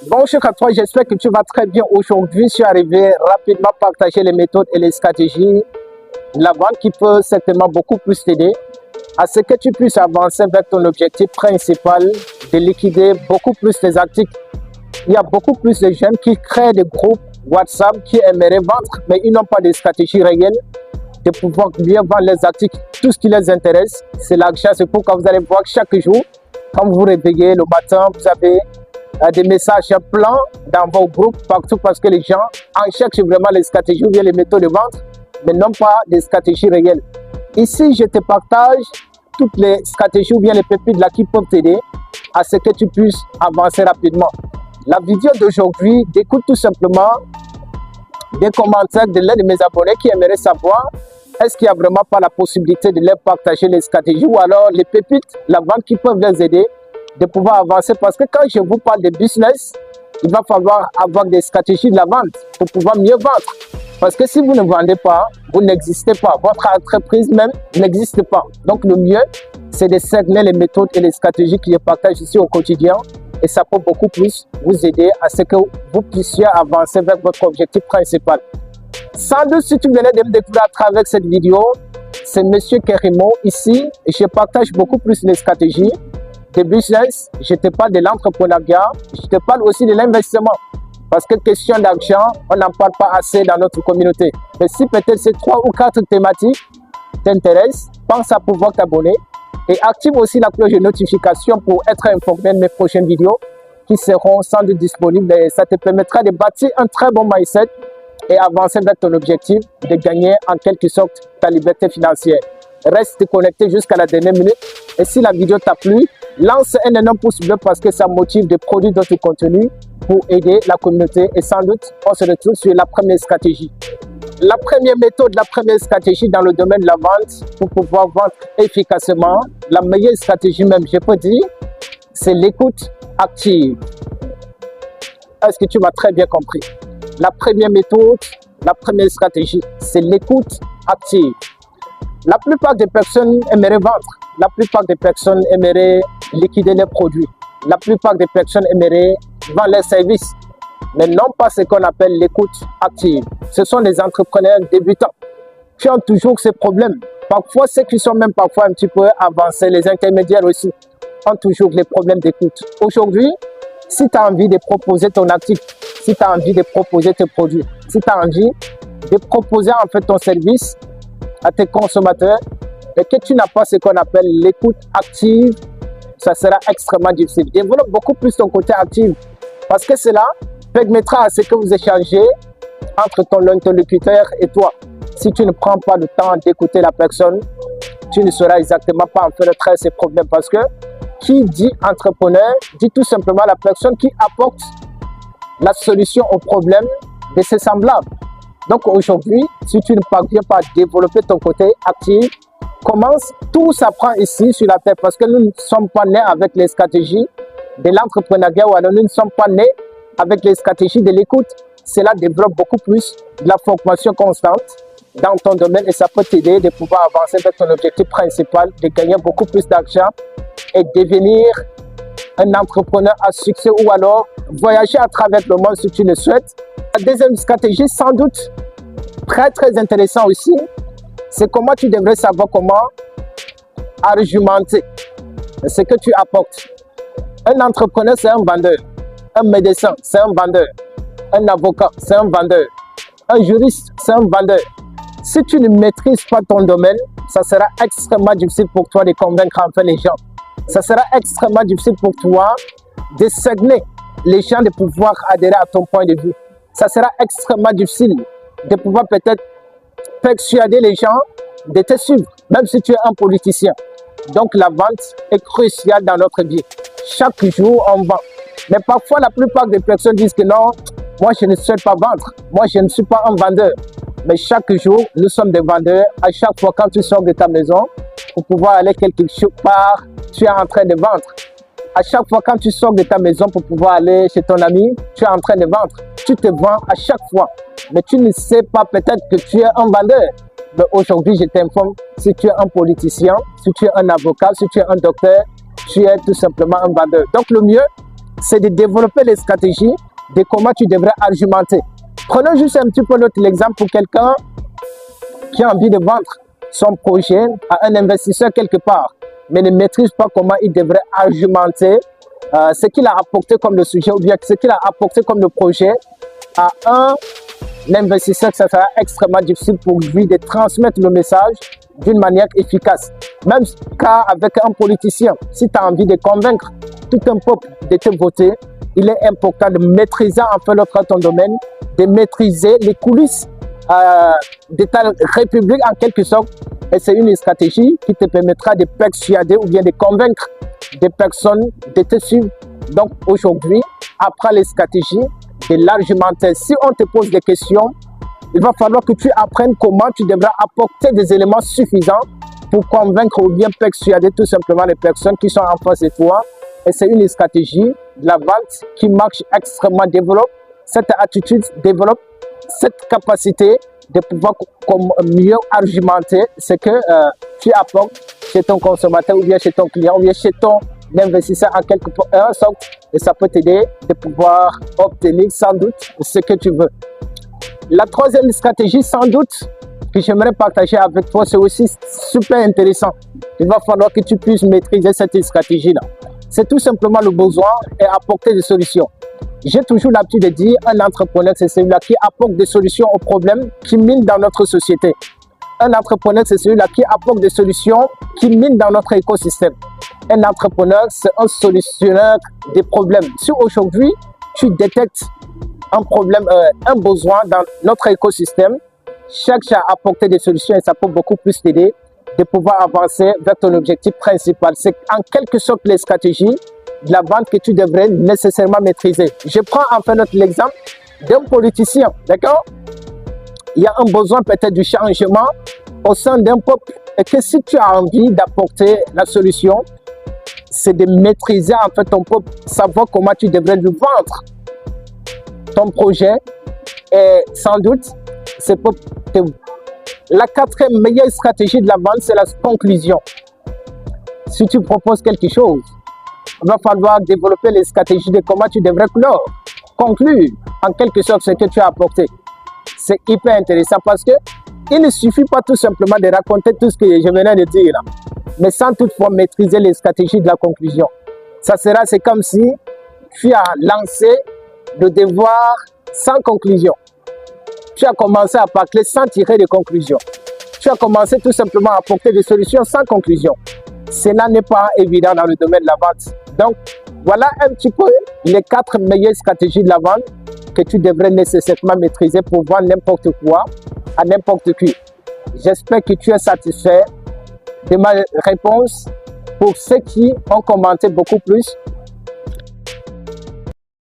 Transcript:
Bonjour à toi, j'espère que tu vas très bien. Aujourd'hui, je suis arrivé rapidement partager les méthodes et les stratégies de la vente qui peuvent certainement beaucoup plus t'aider à ce que tu puisses avancer vers ton objectif principal de liquider beaucoup plus tes actifs. Il y a beaucoup plus de jeunes qui créent des groupes WhatsApp qui aimeraient vendre, mais ils n'ont pas de stratégie réelle de pouvoir bien vendre les actifs. Tout ce qui les intéresse, c'est l'argent. C'est pourquoi vous allez voir chaque jour, quand vous vous réveillez le matin, vous avez des messages pleins dans vos groupes partout parce que les gens en cherchent vraiment les stratégies ou bien les méthodes de vente, mais non pas des stratégies réelles. Ici, je te partage toutes les stratégies ou bien les pépites là qui peuvent t'aider à ce que tu puisses avancer rapidement. La vidéo d'aujourd'hui découle tout simplement des commentaires de l'un de mes abonnés qui aimerait savoir est-ce qu'il n'y a vraiment pas la possibilité de leur partager les stratégies ou alors les pépites, la vente qui peuvent les aider de pouvoir avancer, parce que quand je vous parle de business, il va falloir avoir des stratégies de la vente pour pouvoir mieux vendre. Parce que si vous ne vendez pas, vous n'existez pas. Votre entreprise même n'existe pas. Donc le mieux, c'est de cerner les méthodes et les stratégies que je partage ici au quotidien. Et ça peut beaucoup plus vous aider à ce que vous puissiez avancer vers votre objectif principal. Sans doute, si tu venais de me découvrir à travers cette vidéo, c'est Monsieur Kerimo ici. Et je partage beaucoup plus les stratégies de business, je te parle de l'entrepreneuriat, je te parle aussi de l'investissement. Parce que question d'argent, on n'en parle pas assez dans notre communauté. Mais si peut-être ces 3 ou 4 thématiques t'intéressent, pense à pouvoir t'abonner et active aussi la cloche de notification pour être informé de mes prochaines vidéos qui seront sans doute disponibles. Et ça te permettra de bâtir un très bon mindset et avancer vers ton objectif de gagner en quelque sorte ta liberté financière. Reste connecté jusqu'à la dernière minute. Et si la vidéo t'a plu, lance un énorme pouce bleu parce que ça motive de produire d'autres contenus pour aider la communauté. Et sans doute, on se retrouve sur la première stratégie. La première méthode, la première stratégie dans le domaine de la vente pour pouvoir vendre efficacement, la meilleure stratégie même, je peux dire, c'est l'écoute active. Est-ce que tu m'as très bien compris? La première méthode, la première stratégie, c'est l'écoute active. La plupart des personnes aimeraient vendre. La plupart des personnes aimeraient liquider leurs produits. La plupart des personnes aimeraient vendre leurs services. Mais non pas ce qu'on appelle l'écoute active. Ce sont les entrepreneurs débutants qui ont toujours ces problèmes. Parfois, ceux qui sont même parfois un petit peu avancés, les intermédiaires aussi, ont toujours les problèmes d'écoute. Aujourd'hui, si tu as envie de proposer ton actif, si tu as envie de proposer tes produits, si tu as envie de proposer en fait ton service à tes consommateurs et que tu n'as pas ce qu'on appelle l'écoute active, ça sera extrêmement difficile. Développe beaucoup plus ton côté actif parce que cela permettra à ce que vous échangez entre ton interlocuteur et toi. Si tu ne prends pas le temps d'écouter la personne, tu ne sauras exactement pas en faire traiter ces problèmes parce que qui dit entrepreneur dit tout simplement la personne qui apporte la solution au problème de ses semblables. Donc aujourd'hui, si tu ne parviens pas à développer ton côté actif, commence, tout s'apprend ici sur la terre parce que nous ne sommes pas nés avec les stratégies de l'entrepreneuriat ou alors nous ne sommes pas nés avec les stratégies de l'écoute. Cela développe beaucoup plus de la formation constante dans ton domaine et ça peut t'aider de pouvoir avancer vers ton objectif principal, de gagner beaucoup plus d'argent et devenir un entrepreneur à succès ou alors voyager à travers le monde si tu le souhaites. La deuxième stratégie, sans doute très intéressant aussi, c'est comment tu devrais savoir comment argumenter ce que tu apportes. Un entrepreneur, c'est un vendeur. Un médecin, c'est un vendeur. Un avocat, c'est un vendeur. Un juriste, c'est un vendeur. Si tu ne maîtrises pas ton domaine, ça sera extrêmement difficile pour toi de convaincre enfin les gens. Ça sera extrêmement difficile pour toi de cerner les gens de pouvoir adhérer à ton point de vue. Ça sera extrêmement difficile de pouvoir peut-être persuader les gens de te suivre, même si tu es un politicien. Donc la vente est cruciale dans notre vie. Chaque jour, on vend. Mais parfois, la plupart des personnes disent que non, moi je ne souhaite pas vendre. Moi je ne suis pas un vendeur. Mais chaque jour, nous sommes des vendeurs. À chaque fois, quand tu sors de ta maison, pour pouvoir aller quelque part, tu es en train de vendre. À chaque fois, quand tu sors de ta maison pour pouvoir aller chez ton ami, tu es en train de vendre. Tu te vends à chaque fois. Mais tu ne sais pas peut-être que tu es un vendeur. Mais aujourd'hui, je t'informe, si tu es un politicien, si tu es un avocat, si tu es un docteur, tu es tout simplement un vendeur. Donc le mieux, c'est de développer les stratégies de comment tu devrais argumenter. Prenons juste un petit peu l'exemple pour quelqu'un qui a envie de vendre son projet à un investisseur quelque part, mais ne maîtrise pas comment il devrait argumenter ce qu'il a apporté comme le sujet ou bien ce qu'il a apporté comme le projet à un investisseur. Ça sera extrêmement difficile pour lui de transmettre le message d'une manière efficace. Même car avec un politicien, si tu as envie de convaincre tout un peuple de te voter, il est important de maîtriser enfin ton domaine, de maîtriser les coulisses de ta république en quelque sorte. Et c'est une stratégie qui te permettra de persuader ou bien de convaincre des personnes de te suivre. Donc aujourd'hui, apprends les stratégies de l'argumentaire. Si on te pose des questions, il va falloir que tu apprennes comment tu devras apporter des éléments suffisants pour convaincre ou bien persuader tout simplement les personnes qui sont en face de toi. Et c'est une stratégie de la vente qui marche extrêmement. Développe cette attitude, développe cette capacité de pouvoir mieux argumenter ce que tu apportes chez ton consommateur ou bien chez ton client ou bien chez ton investisseur en quelque sorte. Et ça peut t'aider de pouvoir obtenir sans doute ce que tu veux. La troisième stratégie, sans doute, que j'aimerais partager avec toi, c'est aussi super intéressant. Il va falloir que tu puisses maîtriser cette stratégie-là. C'est tout simplement le besoin et apporter des solutions. J'ai toujours l'habitude de dire un entrepreneur, c'est celui-là qui apporte des solutions aux problèmes qui minent dans notre société. Un entrepreneur, c'est celui-là qui apporte des solutions qui minent dans notre écosystème. Un entrepreneur, c'est un solutionneur des problèmes. Si aujourd'hui, tu détectes un problème, un besoin dans notre écosystème, cherche à apporter des solutions et ça peut beaucoup plus t'aider de pouvoir avancer vers ton objectif principal. C'est en quelque sorte les stratégies de la vente que tu devrais nécessairement maîtriser. Je prends enfin l'exemple d'un politicien, d'accord? Il y a un besoin peut-être du changement au sein d'un peuple et que si tu as envie d'apporter la solution, c'est de maîtriser en fait ton peuple, savoir comment tu devrais lui vendre ton projet et sans doute c'est pour te... La quatrième meilleure stratégie de la vente, c'est la conclusion. Si tu proposes quelque chose, il va falloir développer les stratégies de comment tu devrais conclure en quelque sorte ce que tu as apporté. C'est hyper intéressant parce que il ne suffit pas tout simplement de raconter tout ce que je venais de dire là, mais sans toutefois maîtriser les stratégies de la conclusion. C'est comme si tu as lancé le devoir sans conclusion. Tu as commencé à parler sans tirer de conclusion. Tu as commencé tout simplement à apporter des solutions sans conclusion. Cela n'est pas évident dans le domaine de la vente. Donc, voilà un petit peu les 4 meilleures stratégies de la vente que tu devrais nécessairement maîtriser pour vendre n'importe quoi à n'importe qui. J'espère que tu es satisfait de ma réponse. Pour ceux qui ont commenté beaucoup plus,